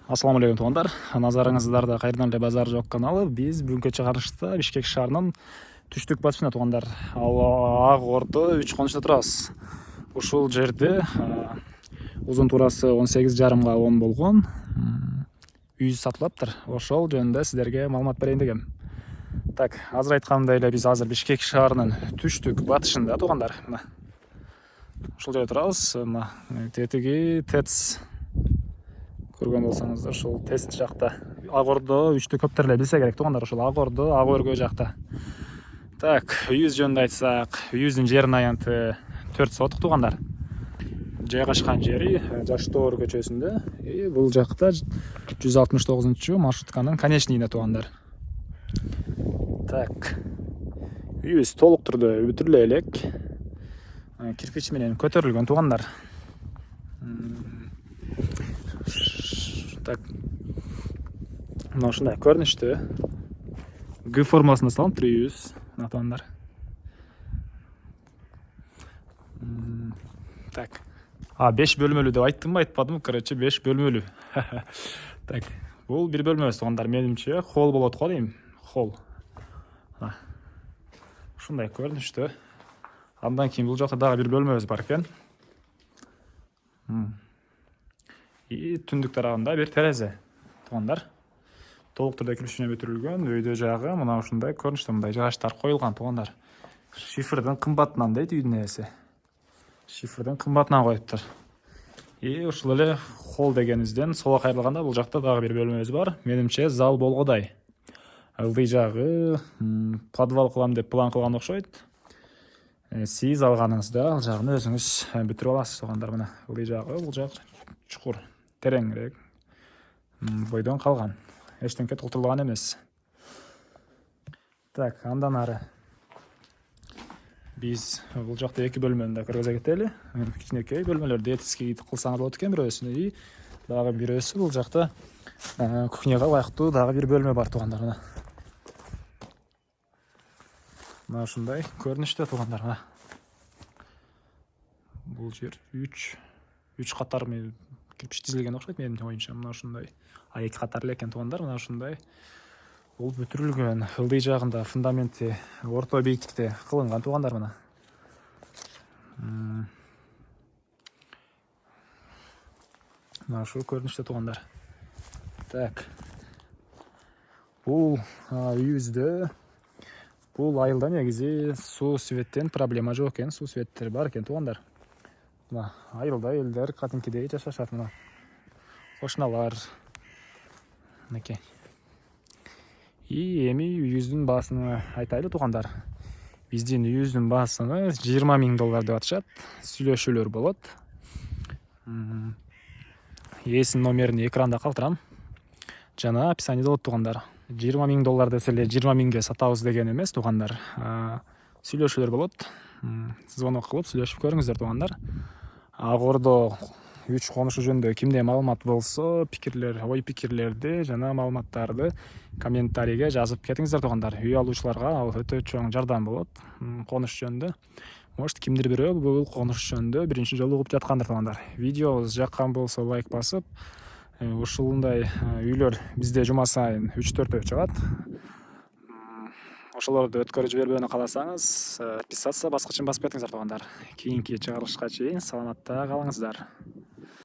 Ассаламу алейкум туугандар. Назарыңыздарда кайрадан эле Базар Жок каналы. Биз бүгүнкү чыгарылышта Бишкек шаарынын түштүк батышына туугандар. Ал Ак Ордо 3 конучта турабыз. Ушул жерде узун туурасы 18,5 га 10 болгон үй сатылаптыр. Ошол жөнүндө сиздерге маалымат берейин дегем. Так, азыр айтканымдай эле биз азыр Бишкек шаарынын түштүк батышында туугандар. Мына ушул жерде турабыз. Мына тетиги ТЭЦ көргөн болсоңуздар, ушул ТЭЦ жакта. Ак Ордо 3-тү көптөр эле билсе керек туугандар, ушул Ак Ордо, Ак Өргө жакта. Так, үйүбүз жөнүндө айтсак, үйүбүздүн жеринин аянты 4 сотук туугандар. Жайгашкан жери Жаштоор көчөсүндө. Бул жакта 169 маршрутканын конечныйында туугандар. Так, үйүбүз толук түрдө бүтүрүлө элек. Кирпич менен көтөрүлгөн туугандар. Так, мына ушундай көрүнүштө Г формасында салынып үйүбүз, мына туугандар. Так, 5 бөлмөлүү деп айттымбы, айтпадымбы? Короче, 5 бөлмөлүү. Так, бул бир бөлмөбүз туугандар. Менимче холл болот го дейм. Холл. Ушундай көрүнүштө. Андан кийин бул жакта дагы бир бөлмөбүз бар экен. Түндүк тарабында бир терезе туугандар. Толук түрдө кирпич менен бүтүрүлгөн. Өйдө жагы мына ушундай көрүнүштө, мындай жыгачтар коюлган туугандар. Шифрдин кымбатынан дейт үйдүн ээси. Шифрдин кымбатынан коюптур. Ушул эле холл дегенибизден сола кайрылганда бул жакта дагы бир бөлмөбүз бар. Менимче зал болгодай. Ылдый жагы подвал кылам деп план кылган окшойт. Сиз алганыңызда ал жагын өзүңүз бүтүрүп аласыз туугандар. Мына ылдый жагы, бул жак чукур, тереңирээк. Бойдон калган. Эчтенке толтурулган эмес. Так, андан ары биз бул жакта 2 бөлмөнү да көргөзө кетели. Кичинекей бөлмөлөрдү этиски кылсаңыз болот экен бирөөсүнү. Дагы бирөөсү бул жакта кухняга ылайыктуу дагы бир бөлмө бар туугандар. Мына ушундай көрүнүштө туугандар. Бул жер 3 катар кирпич тизилген окшойт менин оюмча. Мына ушундай 2 катар эле экен туугандар. Мына ушундай бул бүтүрүлгөн. Ылдый жагында фундаменти орто бийиктикте кылынган туугандар. Мына ушул көрүнүштө туугандар. Так, бул үйүбүздө бул айылда негизи суу светтен проблема жок экен. Суу светтер бар экен туугандар. Мына айылда элдер кадимкидей жашашат. Мына кошуналар мынакей. Эми үйүбүздүн баасына айтайлы туугандар. Биздин үйүбүздүн баасыны $20,000 деп атышат. Сүйлөшүүлөр болот. Ээсинин номерин экранда калтырам. Жана описаниеде болот туугандар. $20,000 десе эле 20,000ге сатабыз деген эмес туугандар. Сүйлөшүүлөр болот. Звонок кылып сүйлөшүп көрүңүздөр туугандар. Ак Ордо 3 конушу жөнүндө кимде маалымат болсо, ой пикирлерди жана маалыматтарды комментарийге жазып кетиңиздер туугандар. Үй алуучуларга ал өтө чоң жардам болот. Конуш жөнүндө. Может, кимдир бирөө бул конуш жөнүндө биринчи жолу угуп жаткандыр туугандар. Видеобуз жаккан болсо лайк басып, ушундай үйлөр бизде жума сайын 3-4 чыгат. Ошолорду өткөрүп жибербөөнү кааласаңыз, подписаться баскычын басып кетиңиздер туугандар. Кийинки чыгарылышка чейин саламатта калыңыздар.